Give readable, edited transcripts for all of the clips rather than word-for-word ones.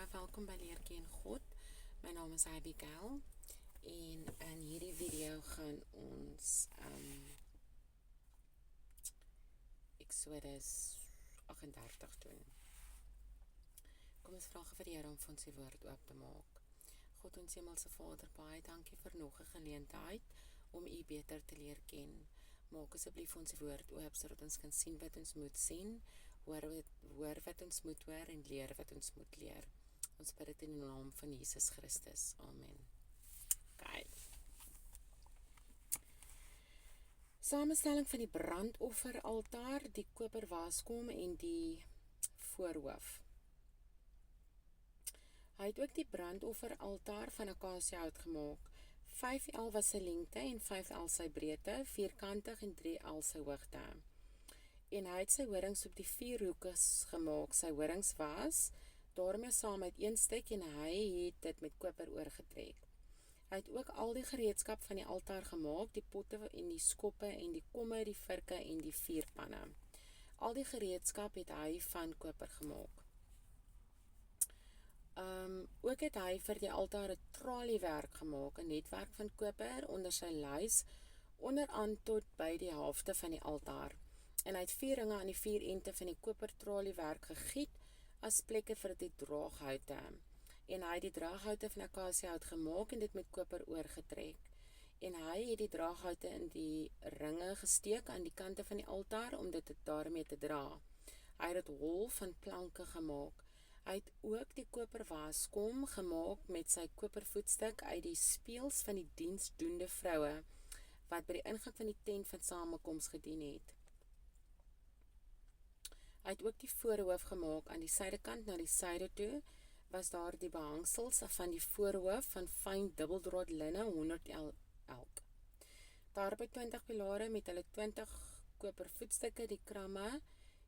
baie welkom by Leer Ken God. My naam is Abigail en in hierdie video gaan ons Exodus 38 doen. Kom ons vra vir die Here om vir ons die woord oop te maak. God, ons hemelse Vader, baie dankie vir nog 'n geleentheid om U beter te leer ken. Maak asseblief ons die woord oop sodat ons kan sien wat ons moet sien, hoor wat ons moet hoor en leer wat ons moet leer. Ons bid dit in die naam van Jesus Christus. Amen. Okay. Samestelling van die brandofferaltaar, die koperwaskom en die voorhoof. Hy het ook die brandofferaltaar van akasiëhout gemaak. 5L was sy lengte en 5L sy breedte, vierkantig en 3L sy hoogte. En hy het sy horings op die 4 hoeke gemaak. Sy horings was daarmee saam uit 1 stuk en hy het dit met koper oorgetrek. Hy het ook al die gereedskap van die altaar gemaak, die potte en die skoppe en die komme, die virke en die vuurpanne. Al die gereedskap het hy van koper gemaak. Ook het hy vir die altaar 'n traliewerk gemaak, 'n netwerk van koper onder sy lys, onderaan tot by die helfte van die altaar. En hy het 4 ringe aan die 4 ente van die kopertraliewerk gegiet as plekke vir die draaghoute. En hy het die draaghoute van akasiëhout gemaak en dit met koper oorgetrek. En hy het die draaghoute in die ringe gesteek aan die kante van die altaar om dit daarmee te dra. Hy het dit hol van planke gemaak. Hy het ook die koperwaskom gemaak met sy kopervoetstuk uit die speels van die diensdoende vroue wat by die ingang van die tent van samekoms gedien het. Hy het ook die voorhoof gemaak. Aan die suidekant na die suide toe was daar die behangsels van die voorhoof van fyn dubbeldraad linne 100L elk. Daarby 20 pilare met hulle 20 kopervoetstukke, die kramme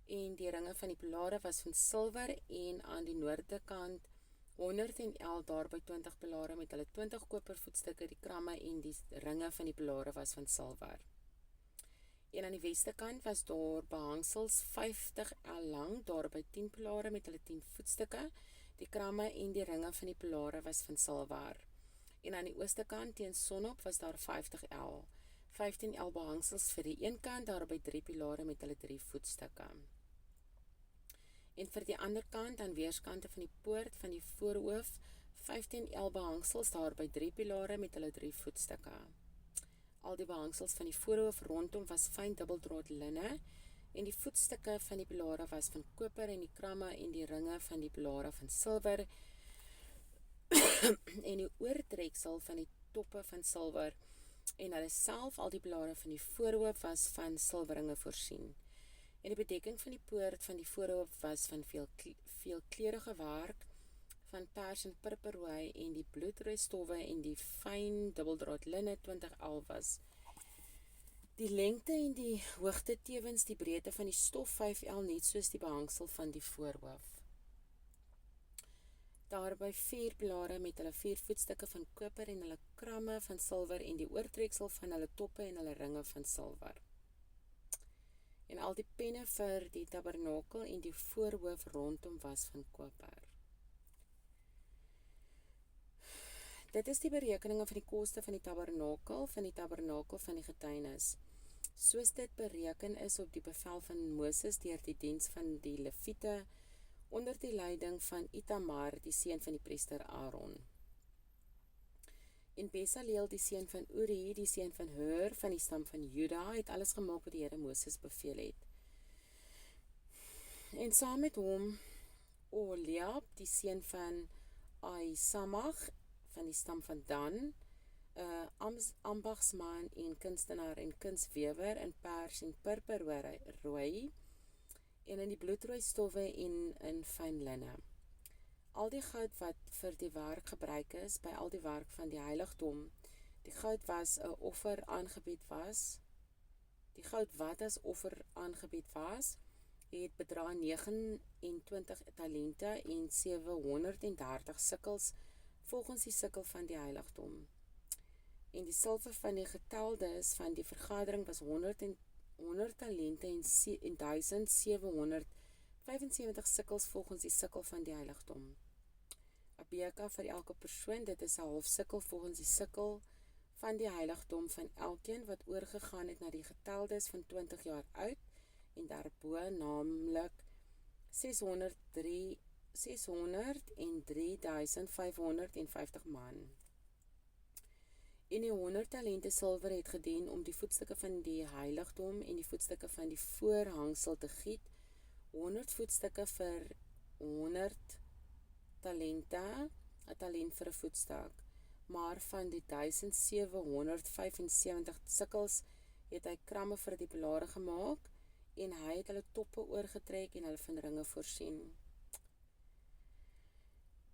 en die ringe van die pilare was van silwer en aan die noordekant 100L daarby 20 pilare met hulle 20 kopervoetstukke, die kramme en die ringe van die pilare was van silwer. En aan die westekant was daar behangsels 50L lang, daarby 10 pilare met hulle 10 voetstukke, die kramme en die ringe van die pilare was van silwer. En aan die oostekant teen sonop was daar 50L. 15L behangsels vir die een kant, daarby 3 pilare met hulle 3 voetstukke. En vir die ander kant, aan weerskante van die poort van die voorhoof, 15L behangsels, daarby 3 pilare met hulle 3 voetstukke. Al die behangsels van die voorhoof rondom was fyn dubbeldraad linne en die voetstukke van die pilare was van koper en die kramme en die ringe van die pilare van silwer en die oortreksel van die toppe van silwer en hulle self, al die pilare van die voorhoof was van silwerringe voorsien. En die bedekking van die poort van die voorhoof was van veelkleurige werk van pers en purperrooi en die bloedrooi stowwe en die fyn dubbeldraad linne 20L was. Die lengte en die hoogte tewens die breedte van die stof 5L net soos die behangsel van die voorhoof. Daarby 4 pilare met hulle 4 voetstukke van koper en hulle kramme van silwer en die oortreksel van hulle toppe en hulle ringe van silwer. En al die penne vir die tabernakel en die voorhoof rondom was van koper. Dit is die berekeninge van die koste van die tabernakel van die getuienis. Soos dit bereken is op die bevel van Moses deur die diens van die Lewiete onder die leiding van Itamar, die seun van die priester Aaron. En Besaleel, die seun van Uri, die seun van Hur, van die stam van Juda, het alles gemaak wat die Here Moses beveel het. En saam met hom, Oliab, die seun van Ahisamach, van die stam van Dan, ambagsman en kunstenaar en kunswewer in pers en purperrooi, en in die bloedrooi stowwe en in fyn linne. Al die goud wat vir die werk gebruik is, by al die werk van die heiligdom, die goud was 'n offer aangebied was, die goud wat as offer aangebied was, het bedra 29 talente en 730 sikkels volgens die sikkel van die heiligdom. En die silwer van die geteldes van die vergadering was 100 talente en 1775 sikkels volgens die sikkel van die heiligdom. beka vir elke persoon, dit is 'n half sikkel volgens die sikkel van die heiligdom van elkeen wat oorgegaan het na die geteldes van 20 jaar oud en daarbo, naamlik 603.550 man. En die 100 talente silwer het gedien om die voetstukke van die heiligdom en die voetstukke van die voorhangsel te giet, 100 voetstukke vir 100 talente, 'n talent vir 'n voetstuk. Maar van die 1775 sikkels het hy kramme vir die pilare gemaak, en hy het hulle toppe oorgetrek en hulle van ringe voorsien.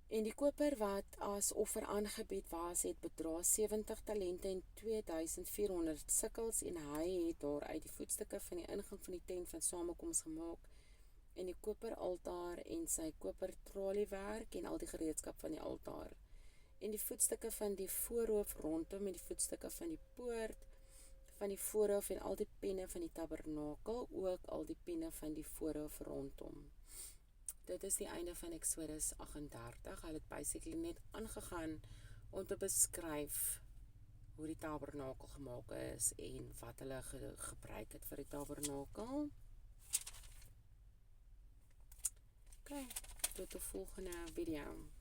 En die koper wat as offer aangebied was, het bedra 70 talente en 2400 sikkels, en hy het daaruit die voetstukke van die ingang van die tent van samekoms gemaak, en die koperaltaar en sy koper traliewerk en al die gereedskap van die altaar, en die voetstukke van die voorhoof rondom en die voetstukke van die poort van die voorhoof en al die penne van die tabernakel, ook al die penne van die voorhoof rondom. Dit is die einde van Exodus 38. Hulle het basically net aangegaan om te beskryf hoe die tabernakel gemaak is en wat hulle gebruik het vir die tabernakel. Ok, tot die volgende video.